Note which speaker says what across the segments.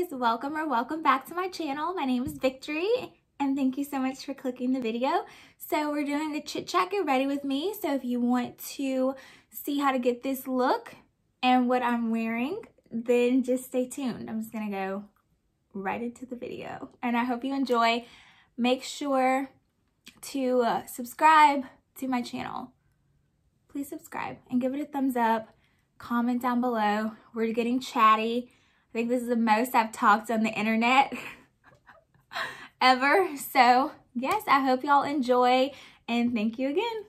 Speaker 1: guys, welcome back to my channel. My name is Victory and thank you so much for clicking the video. So we're doing the chit chat, get ready with me. So if you want to see how to get this look and what I'm wearing, then just stay tuned. I'm just gonna go right into the video and I hope you enjoy. Make sure to subscribe to my channel. Please subscribe and give it a thumbs up. Comment down below. We're getting chatty. I think this is the most I've talked on the internet ever. So yes, I hope y'all enjoy and thank you again.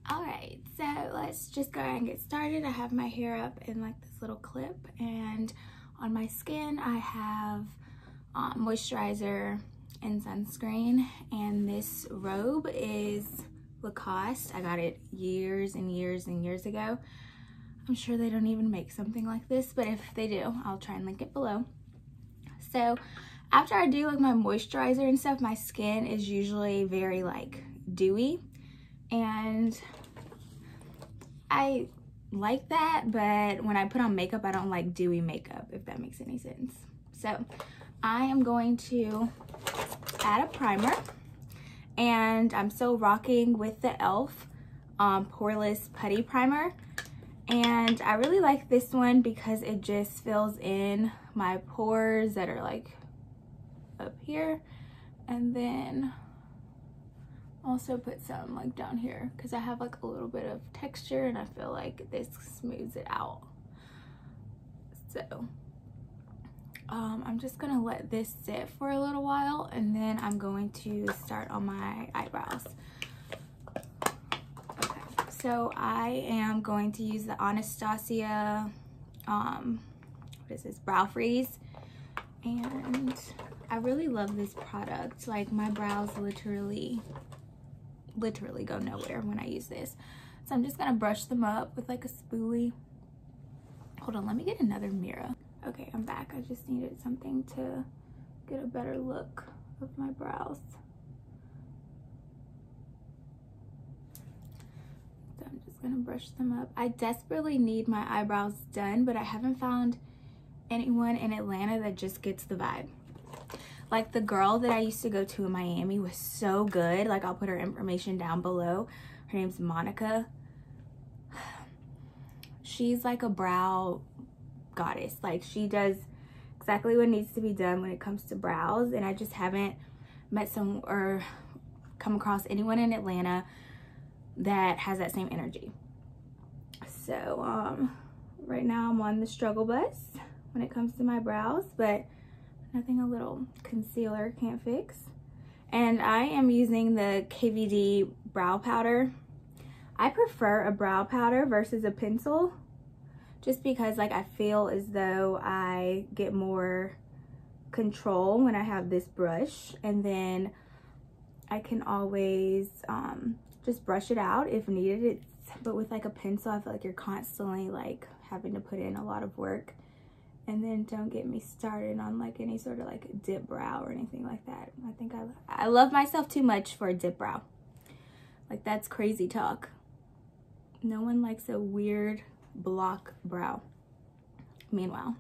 Speaker 1: All right, so let's just go ahead and get started. I have my hair up in like this little clip and on my skin I have moisturizer and sunscreen, and this robe is Lacoste. I got it years and years and years ago. I'm sure they don't even make something like this, but if they do, I'll try and link it below. So after I do like my moisturizer and stuff, my skin is usually very like dewy, and I like that, but when I put on makeup, I don't like dewy makeup, if that makes any sense. So I am going to add a primer, and I'm still rocking with the e.l.f. Poreless Putty Primer. And I really like this one because it just fills in my pores that are like up here, and then also put some like down here because I have like a little bit of texture and I feel like this smooths it out. So I'm just gonna let this sit for a little while and then I'm going to start on my eyebrows. So I am going to use the Anastasia, what is this, Brow Freeze. And I really love this product. Like my brows literally go nowhere when I use this. So I'm just gonna brush them up with like a spoolie. Hold on, let me get another mirror. Okay, I'm back. I just needed something to get a better look of my brows. Gonna brush them up. I desperately need my eyebrows done, but I haven't found anyone in Atlanta that just gets the vibe. Like the girl that I used to go to in Miami was so good. Like I'll put her information down below. Her name's Monica. She's like a brow goddess. Like she does exactly what needs to be done when it comes to brows, and I just haven't met some or come across anyone in Atlanta that has that same energy. So right now I'm on the struggle bus when it comes to my brows, but nothing a little concealer can't fix. And I am using the KVD brow powder. I prefer a brow powder versus a pencil just because like I feel as though I get more control when I have this brush, and then I can always just brush it out if needed. But with like a pencil, I feel like you're constantly like having to put in a lot of work. And then don't get me started on like any sort of like dip brow or anything like that. I think I love myself too much for a dip brow. Like that's crazy talk. No one likes a weird block brow. Meanwhile,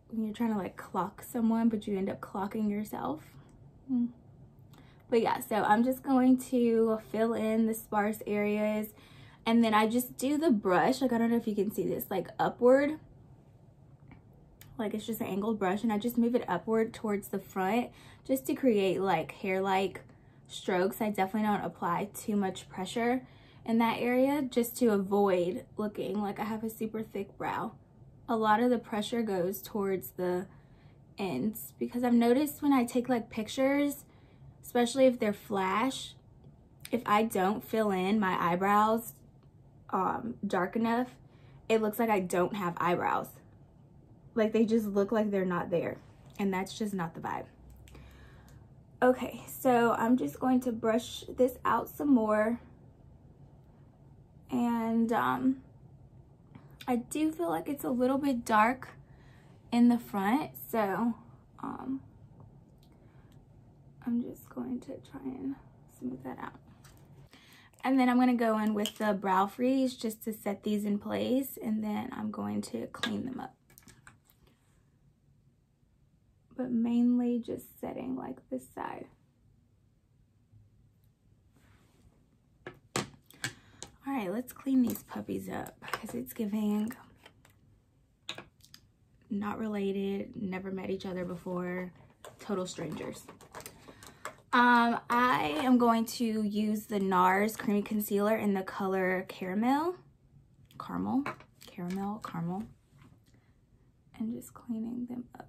Speaker 1: when you're trying to like clock someone but you end up clocking yourself. But yeah, so I'm just going to fill in the sparse areas, and then I just do the brush, like I don't know if you can see this, like upward. Like it's just an angled brush, and I just move it upward towards the front just to create like hair-like strokes. I definitely don't apply too much pressure in that area just to avoid looking like I have a super thick brow. A lot of the pressure goes towards the ends because I've noticed when I take like pictures, especially if they're flash, if I don't fill in my eyebrows dark enough, it looks like I don't have eyebrows. Like they just look like they're not there, and that's just not the vibe. Okay, so I'm just going to brush this out some more, and I do feel like it's a little bit dark in the front, so I'm just going to try and smooth that out. And then I'm going to go in with the Brow Freeze just to set these in place. And then I'm going to clean them up. But mainly just setting like this side. All right, let's clean these puppies up because it's giving not related, never met each other before, total strangers. I am going to use the Nars Creamy Concealer in the color Caramel, and just cleaning them up.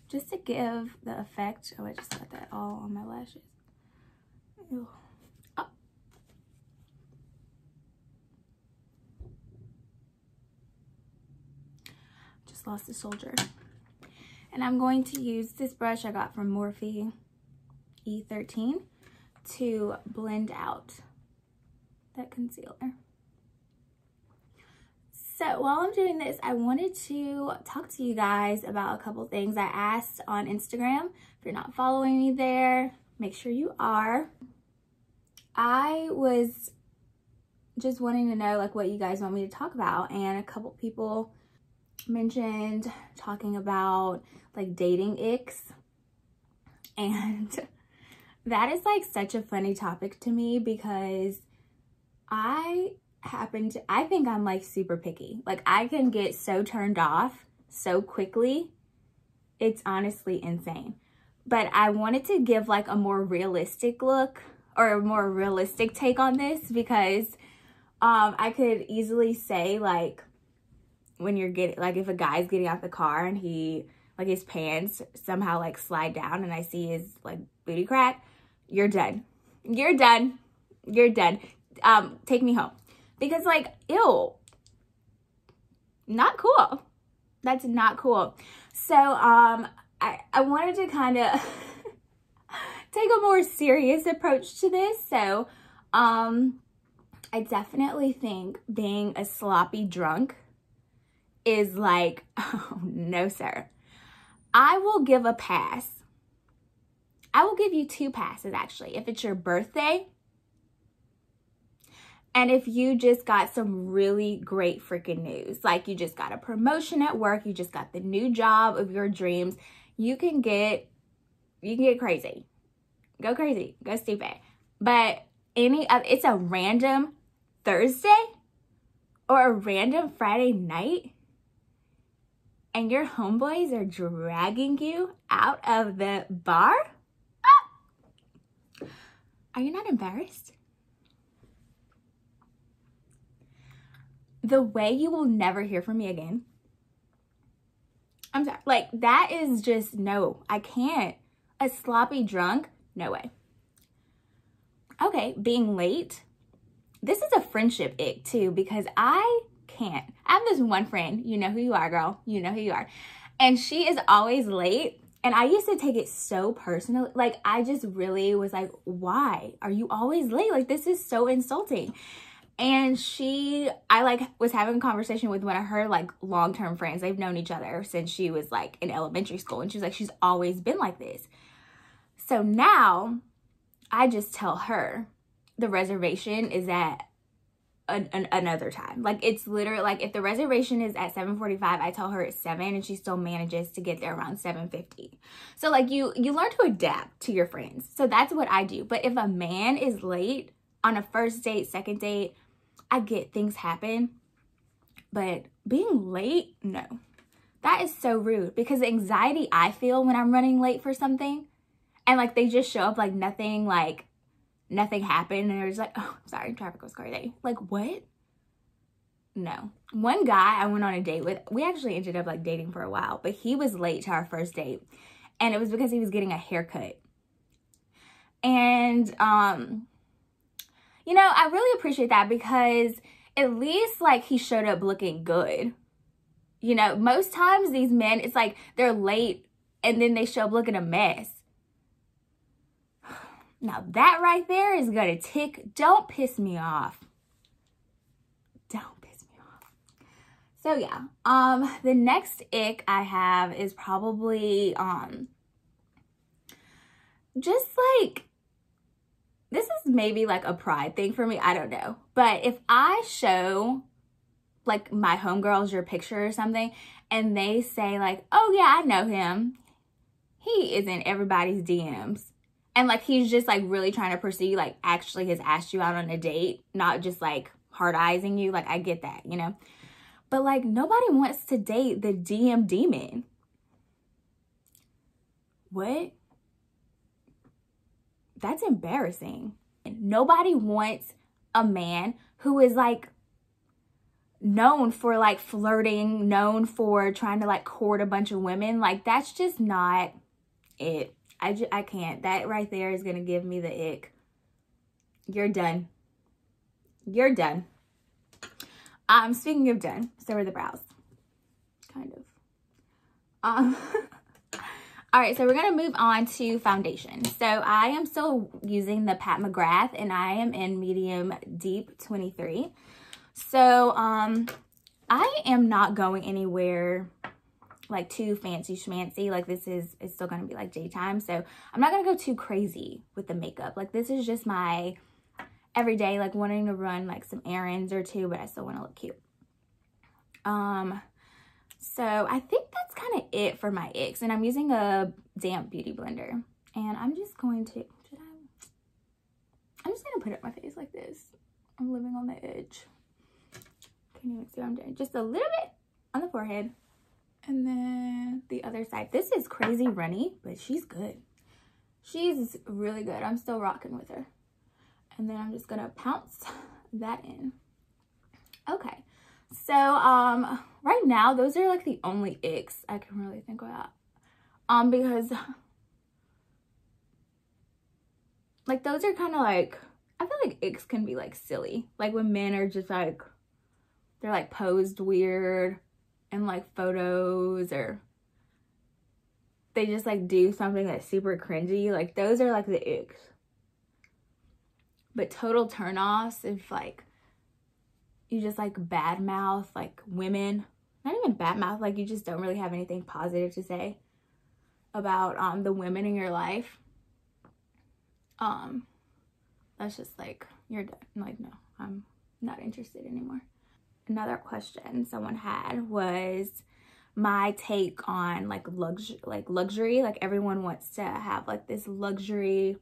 Speaker 1: Just to give the effect. Oh, I just got that all on my lashes. Ew. Oh. Just lost the soldier. And I'm going to use this brush I got from Morphe E13 to blend out that concealer. So while I'm doing this, I wanted to talk to you guys about a couple things I asked on Instagram. If you're not following me there, make sure you are. I was just wanting to know like what you guys want me to talk about, and a couple people mentioned talking about like dating icks, and that is like such a funny topic to me because I think I'm like super picky. Like I can get so turned off so quickly. It's honestly insane. But I wanted to give like a more realistic look or a more realistic take on this because I could easily say like when you're getting, like if a guy's getting out the car and he, like his pants somehow like slide down and I see his like booty crack, you're done. You're done. You're done. Take me home. Because like, ew, not cool. That's not cool. So I wanted to kind of take a more serious approach to this. So I definitely think being a sloppy drunk is like, oh, no, sir. I will give a pass. I will give you 2 passes, actually. If it's your birthday, and if you just got some really great freaking news, like you just got a promotion at work, you just got the new job of your dreams, you can get crazy. Go crazy. Go stupid. But it's a random Thursday or a random Friday night, and your homeboys are dragging you out of the bar? Ah! Are you not embarrassed? The way you will never hear from me again. I'm sorry. Like, that is just, no, I can't. A sloppy drunk? No way. Okay, being late. This is a friendship ick too, because I can't. I have this one friend, you know who you are, girl. You know who you are. And she is always late. And I used to take it so personally. Like, I just really was like, why are you always late? Like, this is so insulting. And I like was having a conversation with one of her like long-term friends. They've known each other since she was like in elementary school. And she's like, she's always been like this. So now I just tell her the reservation is at another time. Like it's literally like if the reservation is at 7:45, I tell her it's 7 and she still manages to get there around 7:50. So like you learn to adapt to your friends. So that's what I do. But if a man is late on a first date, second date, I get things happen, but being late, no. That is so rude because the anxiety I feel when I'm running late for something and like they just show up like nothing happened and they're just like, oh, sorry, traffic was crazy. Like what? No. One guy I went on a date with, we actually ended up like dating for a while, but he was late to our first date and it was because he was getting a haircut. And, you know, I really appreciate that because at least like he showed up looking good. You know, most times these men, it's like they're late and then they show up looking a mess. Now that right there is gonna tick. Don't piss me off. Don't piss me off. So yeah, the next ick I have is probably just like this is maybe like a pride thing for me, I don't know. But if I show like my homegirls your picture or something and they say like, oh yeah, I know him, he is in everybody's DMs, and like he's just like really trying to pursue you, like actually has asked you out on a date, not just like hard eyesing you, like I get that, you know. But like nobody wants to date the DM demon. What? That's embarrassing. Nobody wants a man who is like known for like flirting, known for trying to like court a bunch of women. Like that's just not it. I can't. That right there is gonna give me the ick. You're done. You're done. Speaking of done, so are the brows. Kind of. All right, so we're gonna move on to foundation. So I am still using the Pat McGrath, and I am in medium deep 23. So I am not going anywhere like too fancy schmancy. Like it's still gonna be like daytime, so I'm not gonna go too crazy with the makeup. Like this is just my everyday, like wanting to run like some errands or two, but I still want to look cute. So I think that's kind of it for my Icks, and I'm using a damp beauty blender, and I'm just going to, I'm just gonna put it on my face like this. I'm living on the edge. Can't even see what I'm doing. Just a little bit on the forehead, and then the other side. This is crazy runny, but she's good. She's really good. I'm still rocking with her. And then I'm just gonna pounce that in. Okay, so right now those are like the only Icks I can really think about. Because like those are kind of like, I feel like Icks can be like silly. Like when men are just like, they're like posed weird in like photos, or they just like do something that's super cringy. Like those are like the Icks. But total turn-offs, if like you just like badmouth like women, not even badmouth, like you just don't really have anything positive to say about the women in your life, that's just like, you're done. Like, no, I'm not interested anymore. Another question someone had was my take on like luxury. Like everyone wants to have like this luxury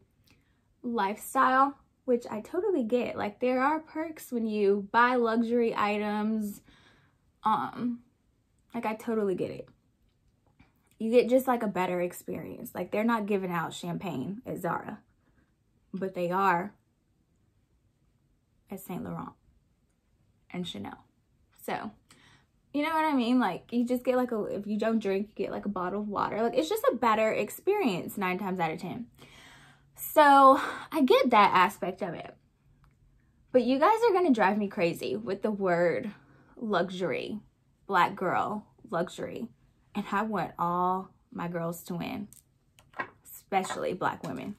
Speaker 1: lifestyle, which I totally get. Like there are perks when you buy luxury items. Like I totally get it. You get just like a better experience. Like they're not giving out champagne at Zara, but they are at Saint Laurent and Chanel. So, you know what I mean? Like you just get like if you don't drink, you get like a bottle of water. Like it's just a better experience 9 times out of 10. So I get that aspect of it, but you guys are gonna drive me crazy with the word luxury, black girl luxury, and I want all my girls to win, especially black women.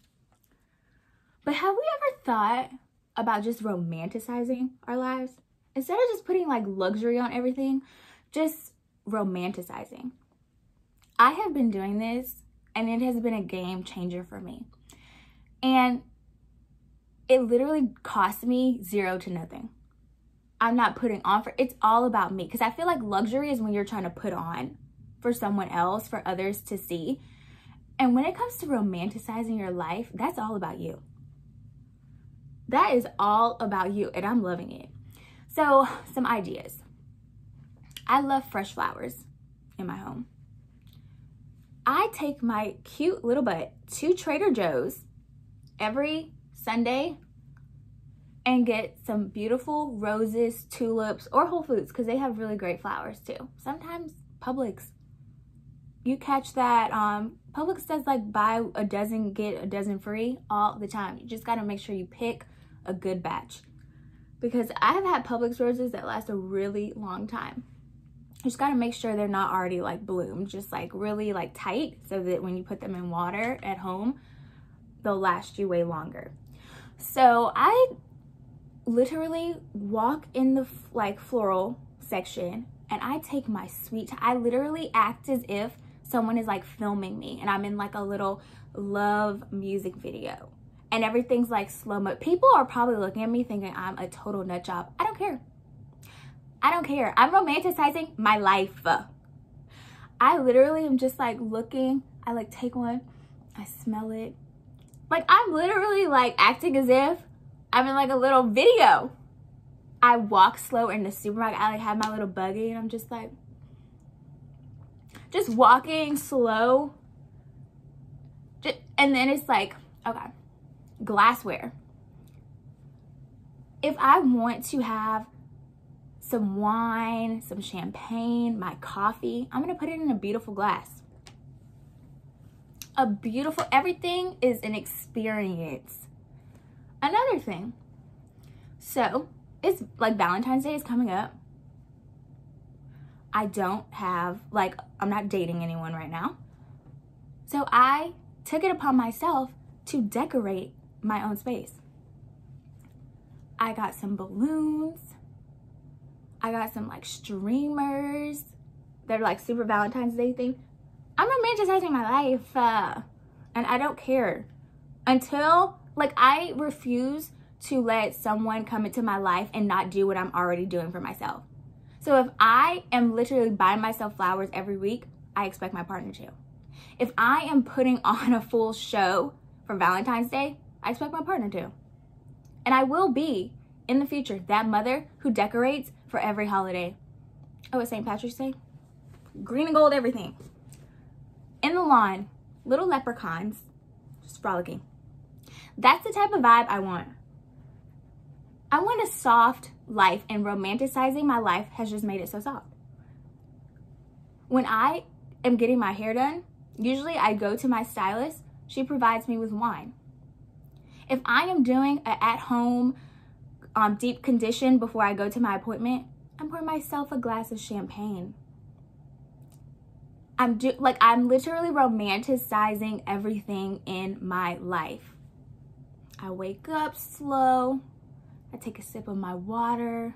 Speaker 1: But have we ever thought about just romanticizing our lives? Instead of just putting like luxury on everything, just romanticizing. I have been doing this, and it has been a game changer for me. And it literally cost me 0 to nothing. I'm not putting on for, it's all about me. Because I feel like luxury is when you're trying to put on for someone else, for others to see. And when it comes to romanticizing your life, that's all about you. That is all about you, and I'm loving it. So, some ideas. I love fresh flowers in my home. I take my cute little butt to Trader Joe's every Sunday and get some beautiful roses, tulips, or Whole Foods, because they have really great flowers too. Sometimes Publix, you catch that. Publix does like buy a dozen, get a dozen free all the time. You just got to make sure you pick a good batch, because I have had Publix roses that last a really long time. You just got to make sure they're not already like bloomed, just like really like tight, so that when you put them in water at home, they'll last you way longer. So I literally walk in the like floral section, and I take my sweet time. I literally act as if someone is like filming me and I'm in like a little love music video. and everything's like slow-mo. People are probably looking at me thinking I'm a total nut job. I don't care. I don't care. I'm romanticizing my life. I literally am just like looking. I like take one. I smell it. Like I'm literally like acting as if I'm in like a little video. I walk slow in the supermarket. I like have my little buggy and I'm just like, just walking slow. And then it's like, okay, glassware. If I want to have some wine, some champagne, my coffee, I'm gonna put it in a beautiful glass. A beautiful, everything is an experience. Another thing, so it's like Valentine's Day is coming up. I don't have, like, I'm not dating anyone right now. So I took it upon myself to decorate my own space. I got some balloons. I got some like streamers. They're like super Valentine's Day thing. I'm romanticizing my life and I don't care until, like, I refuse to let someone come into my life and not do what I'm already doing for myself. So if I am literally buying myself flowers every week, I expect my partner to. If I am putting on a full show for Valentine's Day, I expect my partner to. And I will be, in the future, that mother who decorates for every holiday. Oh, it's St. Patrick's Day? Green and gold, everything. In the lawn, little leprechauns, just frolicking. That's the type of vibe I want. I want a soft life, and romanticizing my life has just made it so soft. When I am getting my hair done, usually I go to my stylist. She provides me with wine. If I am doing an at-home deep condition before I go to my appointment, I'm pouring myself a glass of champagne. I'm literally romanticizing everything in my life. I wake up slow. I take a sip of my water.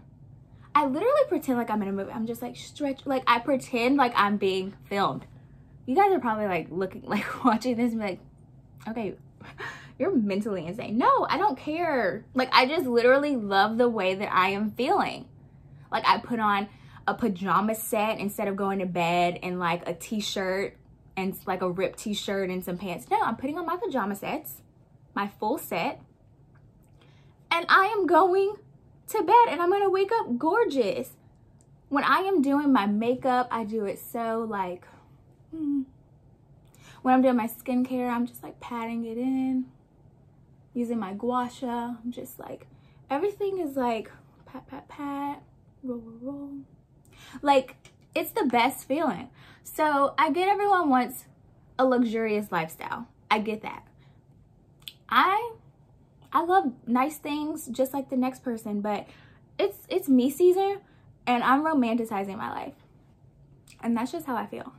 Speaker 1: I literally pretend like I'm in a movie. I'm just like like I pretend like I'm being filmed. You guys are probably like looking, like watching this and be like, okay, you're mentally insane. No, I don't care. Like I just literally love the way that I am feeling. Like I put on a pajama set instead of going to bed in like a t-shirt and like a ripped t-shirt and some pants. No, I'm putting on my pajama sets, my full set, and I am going to bed and I'm gonna wake up gorgeous. When I am doing my makeup, I do it so like, when I'm doing my skincare, I'm just like patting it in, using my gua sha. I'm just like, everything is like pat, pat, pat, roll, roll, roll. Like, it's the best feeling. So I get everyone wants a luxurious lifestyle. I get that. I love nice things just like the next person, but it's me season and I'm romanticizing my life. And that's just how I feel.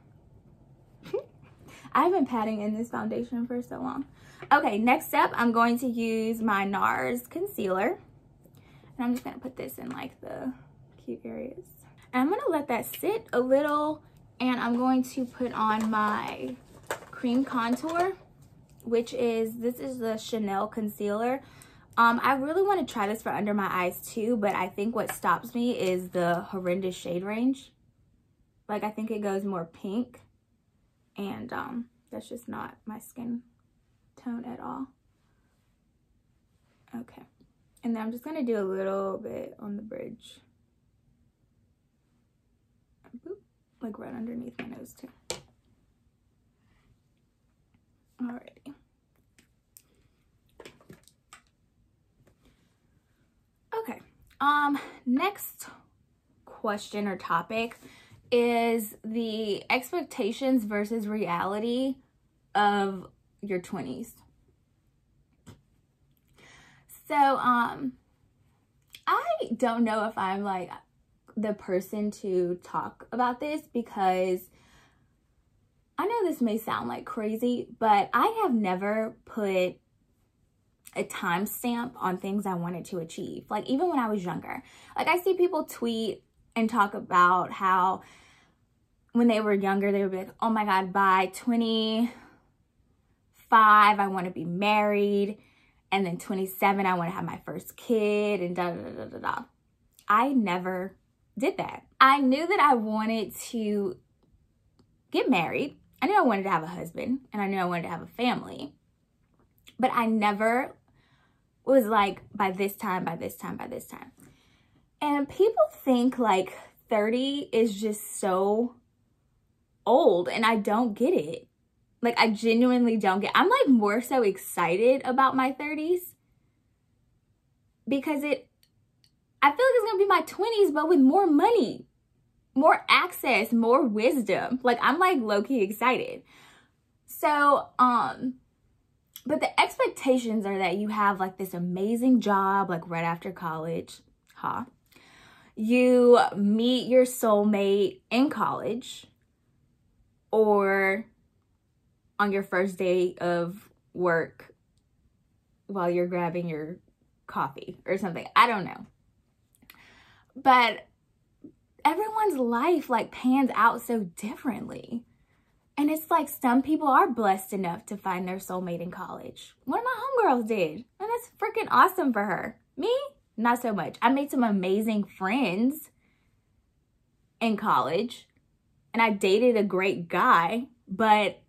Speaker 1: I've been patting in this foundation for so long. Okay, next step, I'm going to use my Nars concealer. And I'm just gonna put this in like the cute areas. And I'm gonna let that sit a little, and I'm going to put on my cream contour, which is, this is the Chanel concealer. I really want to try this for under my eyes too, but I think what stops me is the horrendous shade range. Like I think it goes more pink, and that's just not my skin tone at all. Okay, and then I'm just gonna do a little bit on the bridge. Boop, like right underneath my nose too. Alrighty. Okay, next question or topic is the expectations versus reality of your 20s. So, I don't know if I'm like the person to talk about this, because I know this may sound like crazy, but I have never put a timestamp on things I wanted to achieve. Like even when I was younger, like I see people tweet and talk about how when they were younger, they would be like, oh my God, by 25, I want to be married And then 27, I want to have my first kid and da da da da da. I never did that. I knew that I wanted to get married. I knew I wanted to have a husband, and I knew I wanted to have a family. But I never was like, by this time, by this time, by this time. And people think like 30 is just so old, and I don't get it. Like, I genuinely don't get it. I'm like more so excited about my 30s because I feel like it's gonna be my 20s, but with more money, more access, more wisdom. Like, I'm like low-key excited. So, but the expectations are that you have like this amazing job, like right after college, you meet your soulmate in college or on your first day of work while you're grabbing your coffee or something. I don't know. But everyone's life like pans out so differently. And it's like some people are blessed enough to find their soulmate in college. One of my homegirls did. And that's freaking awesome for her. Me? Not so much. I made some amazing friends in college. And I dated a great guy. But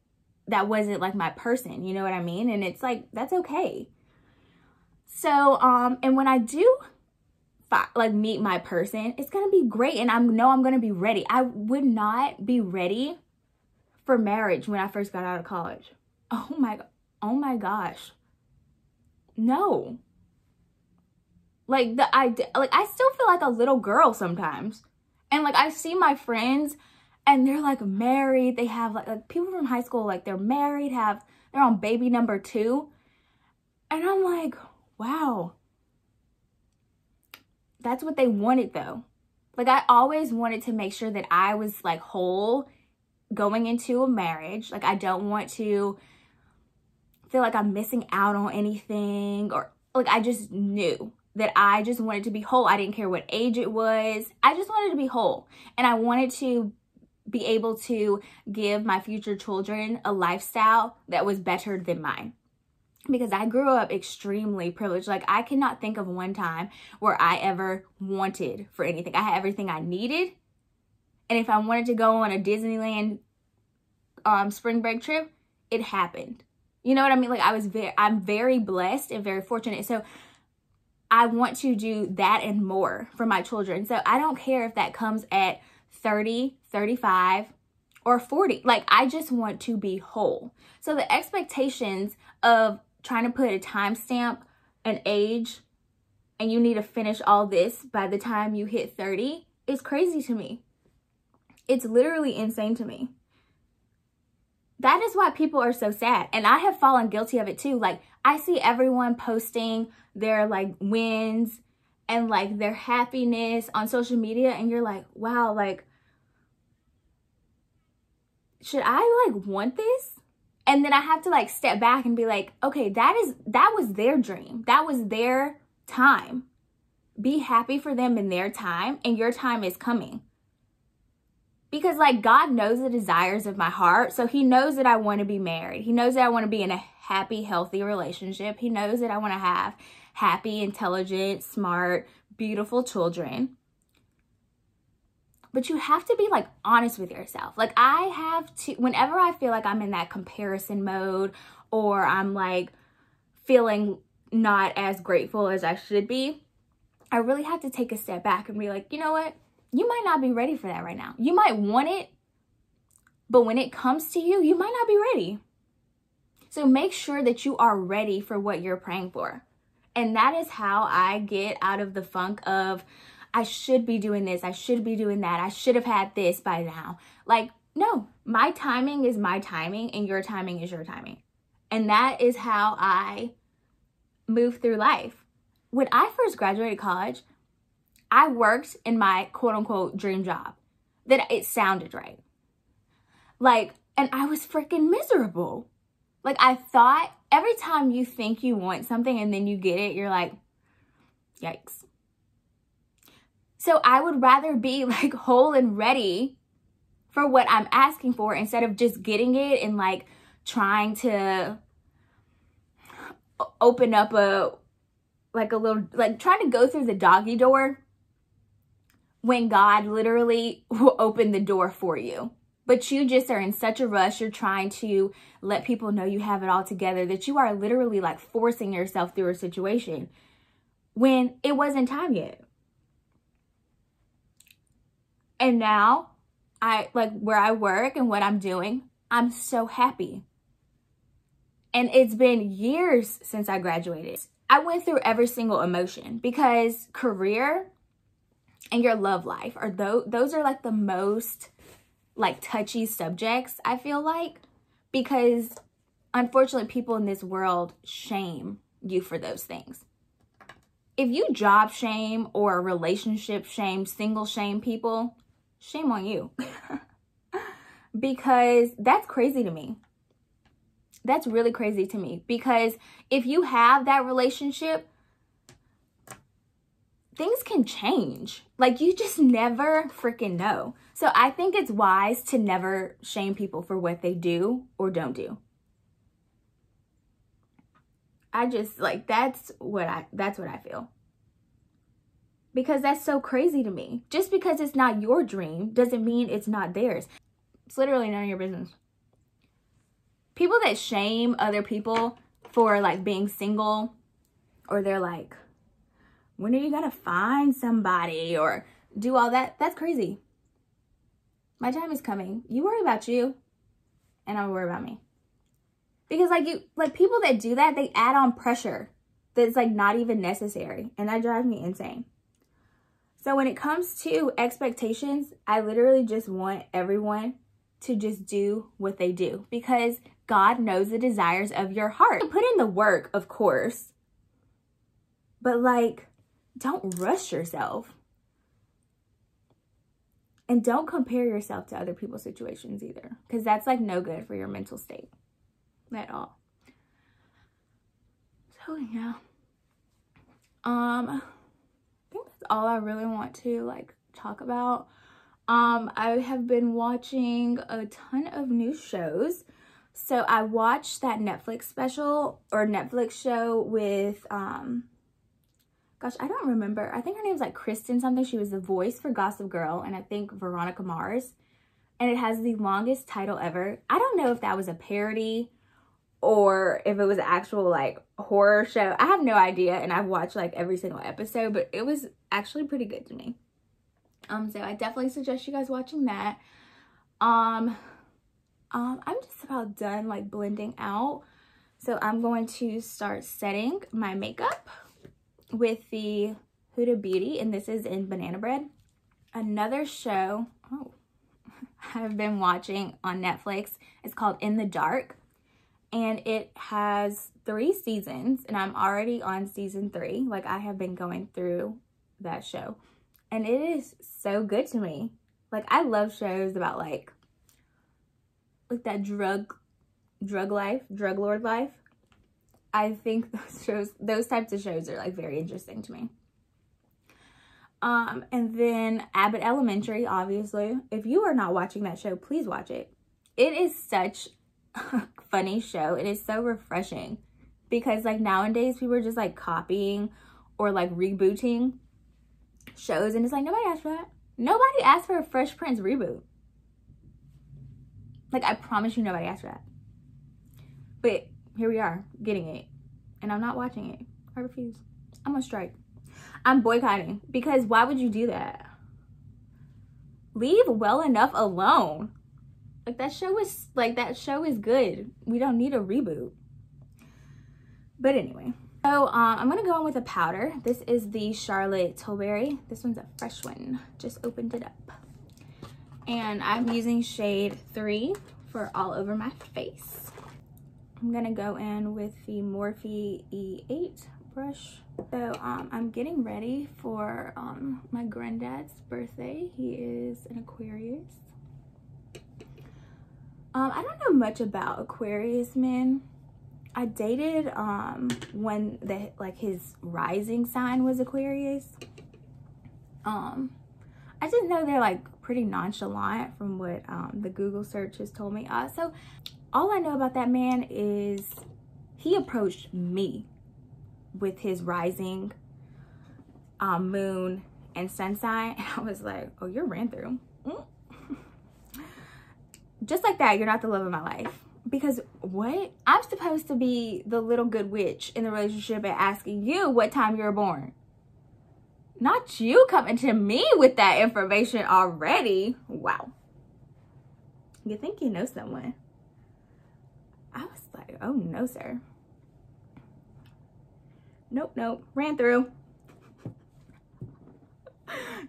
Speaker 1: that wasn't like my person. You know what I mean? And it's like, that's okay. So, and when I do like meet my person, it's going to be great. And I know I'm going to be ready. I would not be ready for marriage when I first got out of college. Oh my gosh. No. Like I still feel like a little girl sometimes. And like I see my friends and they're like married. They have like people from high school, like they're married, they're on baby number 2. And I'm like, wow. That's what they wanted though. Like I always wanted to make sure that I was like whole going into a marriage. Like I don't want to feel like I'm missing out on anything, or like I just knew that I just wanted to be whole. I didn't care what age it was. I just wanted to be whole. And I wanted to be able to give my future children a lifestyle that was better than mine. Because I grew up extremely privileged. Like I cannot think of one time where I ever wanted for anything. I had everything I needed. And if I wanted to go on a Disneyland spring break trip, it happened. You know what I mean? Like I'm very blessed and very fortunate. So I want to do that and more for my children. So I don't care if that comes at 30, 35, or 40. Like I just want to be whole. So the expectations of trying to put a timestamp, an age, and you need to finish all this by the time you hit 30 is crazy to me. It's literally insane to me. That is why people are so sad. And I have fallen guilty of it too. Like I see everyone posting their like wins and like their happiness on social media. And you're like, wow, like, should I like want this? And then I have to like step back and be like, okay, that was their dream. That was their time. Be happy for them in their time, and your time is coming. Because like God knows the desires of my heart. So he knows that I want to be married. He knows that I want to be in a happy, healthy relationship. He knows that I want to have happy, intelligent, smart, beautiful children. But you have to be like honest with yourself. Like I have to, whenever I feel like I'm in that comparison mode, or I'm like feeling not as grateful as I should be, I really have to take a step back and be like, you know what? You might not be ready for that right now. You might want it, but when it comes to you, you might not be ready. So make sure that you are ready for what you're praying for. And that is how I get out of the funk of, I should be doing this, I should be doing that, I should have had this by now. Like, no, my timing is my timing and your timing is your timing. And that is how I move through life. When I first graduated college, I worked in my quote unquote dream job. That it sounded right. Like, and I was freaking miserable. Like I thought, every time you think you want something and then you get it, you're like, yikes. So I would rather be like whole and ready for what I'm asking for instead of just getting it and like trying to open up like a little, like trying to go through the doggy door when God literally will open the door for you. But you just are in such a rush. You're trying to let people know you have it all together that you are literally like forcing yourself through a situation when it wasn't time yet. And now like where I work and what I'm doing, I'm so happy. And it's been years since I graduated. I went through every single emotion because career and your love life are those are like the most like touchy subjects, I feel like, because unfortunately people in this world shame you for those things. If you job shame or relationship shame, single shame people, shame on you. Because that's crazy to me. That's really crazy to me, because if you have that relationship, things can change. Like, you just never freaking know. So I think it's wise to never shame people for what they do or don't do. I just like, that's what I feel. Because that's so crazy to me. Just because it's not your dream doesn't mean it's not theirs. It's literally none of your business. People that shame other people for like being single, or they're like, when are you gonna find somebody, or do all that, that's crazy. My time is coming. You worry about you and I'll worry about me. Because like people that do that, they add on pressure that's like not even necessary, and that drives me insane. So when it comes to expectations, I literally just want everyone to just do what they do, because God knows the desires of your heart. Put in the work, of course, but like, don't rush yourself. And don't compare yourself to other people's situations either, because that's like no good for your mental state at all. So yeah, I think that's all I really want to like talk about. I have been watching a ton of new shows. So I watched that Netflix special or Netflix show with, gosh, I don't remember. I think her name's like Kristen something. She was the voice for Gossip Girl, and I think Veronica Mars. And it has the longest title ever. I don't know if that was a parody or if it was an actual like horror show. I have no idea, and I've watched like every single episode, but it was actually pretty good to me. So I definitely suggest you guys watching that. I'm just about done like blending out. So I'm going to start setting my makeup with the Huda Beauty, and this is in Banana Bread. Another show I've been watching on Netflix is called In the Dark, and it has 3 seasons, and I'm already on season 3. Like, I have been going through that show, and it is so good to me. Like, I love shows about like that drug lord life. I think those types of shows are like very interesting to me. And then Abbott Elementary, obviously. If you are not watching that show, please watch it. It is such a funny show. It is so refreshing, because like nowadays people are just like copying or like rebooting shows, and it's like, nobody asked for that. Nobody asked for a Fresh Prince reboot. Like, I promise you nobody asked for that. But here we are getting it, and I'm not watching it. I refuse. I'm on strike. I'm boycotting, because why would you do that? Leave Well Enough alone. Like, that show is good. We don't need a reboot. But anyway, so I'm gonna go on with a powder. This is the Charlotte Tilbury. This one's a fresh one. Just opened it up. And I'm using shade 3 for all over my face. I'm gonna go in with the Morphe E8 brush. So I'm getting ready for my granddad's birthday. He is an Aquarius. I don't know much about Aquarius men. I dated when his rising sign was Aquarius. I just know they're like pretty nonchalant from what the Google search has told me. So all I know about that man is he approached me with his rising moon and sun sign. And I was like, oh, you're ran through. Just like that, you're not the love of my life. Because what? I'm supposed to be the little good witch in the relationship and asking you what time you were born. Not you coming to me with that information already. Wow. You think you know someone. I was like, oh no, sir. Nope, nope. Ran through.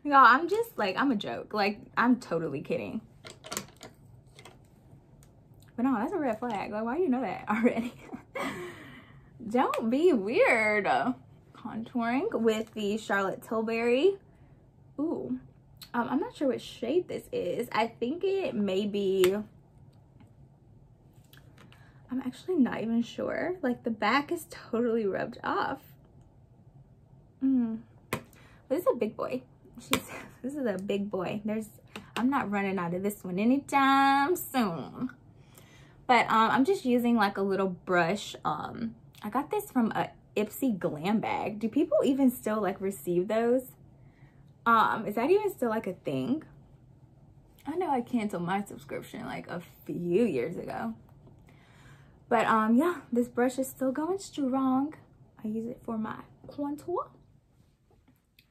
Speaker 1: Y'all, I'm just like, I'm a joke. Like, I'm totally kidding. But no, that's a red flag. Like, why do you know that already? Don't be weird. Contouring with the Charlotte Tilbury. Ooh. I'm not sure what shade this is. I think it may be... I'm actually not even sure. Like, the back is totally rubbed off. But this is a big boy. This is a big boy. I'm not running out of this one anytime soon. But I'm just using like a little brush. I got this from a Ipsy glam bag. Do people even still like receive those? Is that even still like a thing? I know I canceled my subscription like a few years ago. But yeah, this brush is still going strong. I use it for my contour.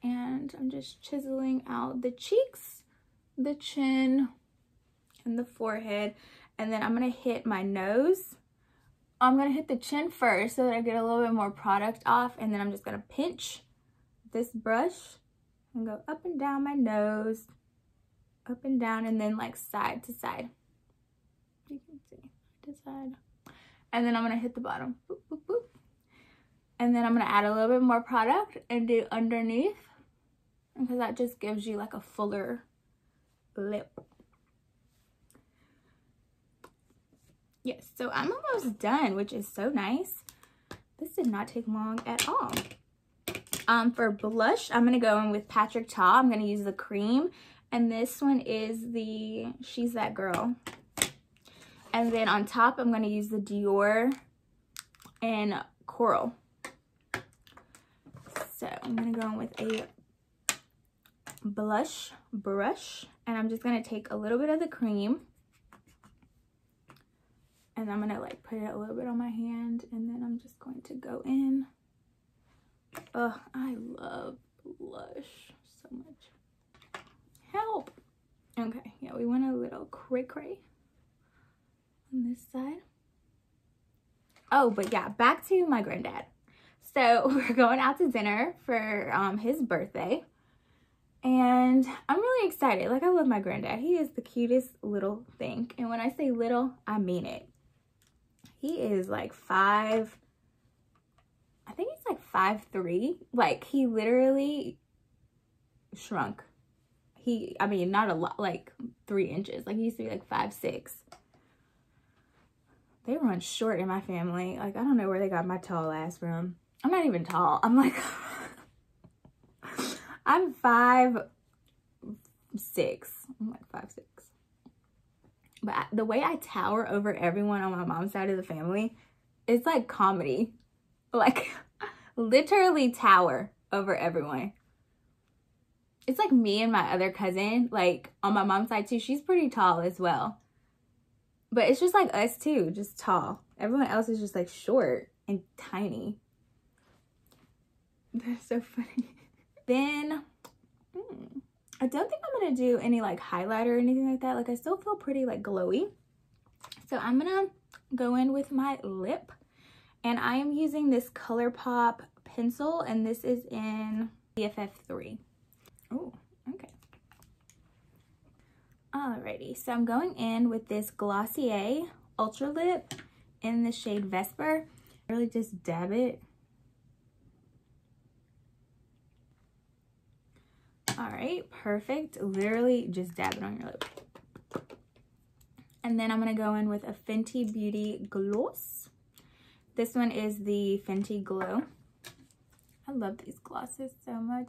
Speaker 1: And I'm just chiseling out the cheeks, the chin, and the forehead. And then I'm gonna hit my nose. I'm gonna hit the chin first so that I get a little bit more product off. And then I'm just gonna pinch this brush and go up and down my nose, up and down, and then like side to side. You can see, to side. And then I'm gonna hit the bottom, boop, boop, boop. And then I'm gonna add a little bit more product and do underneath, because that just gives you like a fuller lip. Yes, so I'm almost done, which is so nice. This did not take long at all. For blush, I'm gonna go in with Patrick Ta. I'm gonna use the cream, and this one is the She's That Girl. And then on top, I'm gonna use the Dior and Coral. So I'm gonna go in with a blush brush, and I'm just gonna take a little bit of the cream, and I'm gonna like put it a little bit on my hand, and then I'm just going to go in. Ugh, I love blush so much. Help. Okay, yeah, we want a little cray-cray on this side. Oh, but yeah, back to my granddad. So we're going out to dinner for his birthday. And I'm really excited. Like, I love my granddad. He is the cutest little thing. And when I say little, I mean it. He is like I think he's like 5'3". Like, he literally shrunk. I mean, not a lot, like 3 inches. Like, he used to be like 5'6". They run short in my family. Like, I don't know where they got my tall ass from. I'm not even tall. I'm like, I'm 5'6". I'm like 5'6". But the way I tower over everyone on my mom's side of the family, it's like comedy. Like, literally tower over everyone. It's like me and my other cousin, like on my mom's side too. She's pretty tall as well. But it's just like us too, just tall. Everyone else is just like short and tiny. That's so funny. Then, I don't think I'm gonna do any like highlighter or anything like that. Like, I still feel pretty like glowy. So I'm gonna go in with my lip, and I am using this Colourpop pencil, and this is in BFF3. Oh, okay. Alrighty, so I'm going in with this Glossier Ultra Lip in the shade Vesper. Really just dab it. All right, perfect. Literally just dab it on your lip. And then I'm gonna go in with a Fenty Beauty gloss. This one is the Fenty Glow. I love these glosses so much.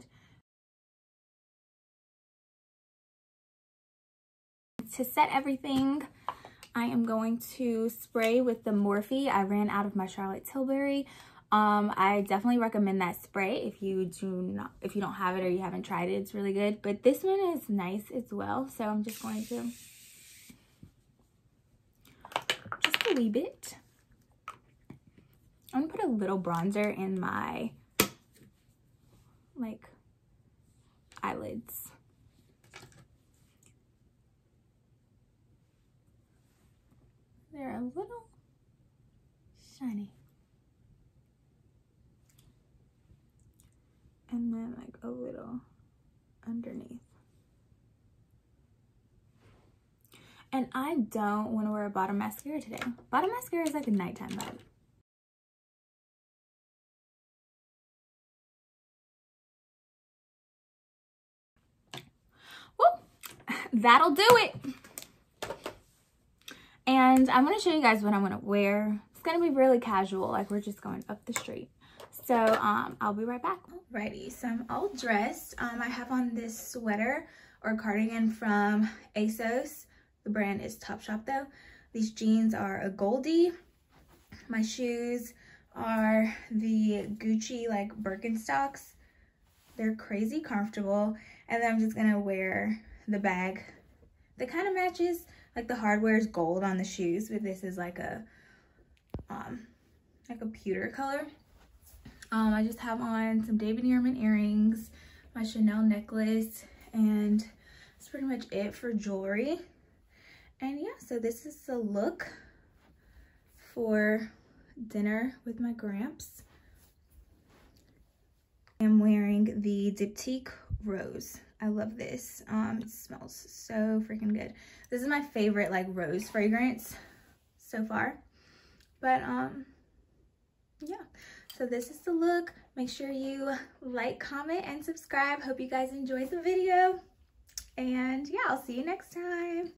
Speaker 1: To set everything, I am going to spray with the Morphe. I ran out of my Charlotte Tilbury. I definitely recommend that spray if you don't have it or you haven't tried it. It's really good. But this one is nice as well. So I'm just going to just a wee bit. I'm gonna put a little bronzer in my like eyelids. They're a little shiny. And then like a little underneath. And I don't want to wear a bottom mascara today. Bottom mascara is like a nighttime vibe. Woo! That'll do it. And I'm going to show you guys what I'm going to wear. It's going to be really casual, like we're just going up the street. So I'll be right back. Alrighty, so I'm all dressed. I have on this sweater or cardigan from ASOS. The brand is Topshop though. These jeans are a Goldie. My shoes are the Gucci like Birkenstocks. They're crazy comfortable. And then I'm just gonna wear the bag that kind of matches. Like the hardware is gold on the shoes, but this is like a pewter color. I just have on some David Yurman earrings, my Chanel necklace, and that's pretty much it for jewelry. And yeah, so this is the look for dinner with my Gramps. I'm wearing the Diptyque Rose. I love this. It smells so freaking good. This is my favorite like rose fragrance so far. But yeah, so this is the look. Make sure you like, comment, and subscribe. Hope you guys enjoyed the video. And yeah, I'll see you next time.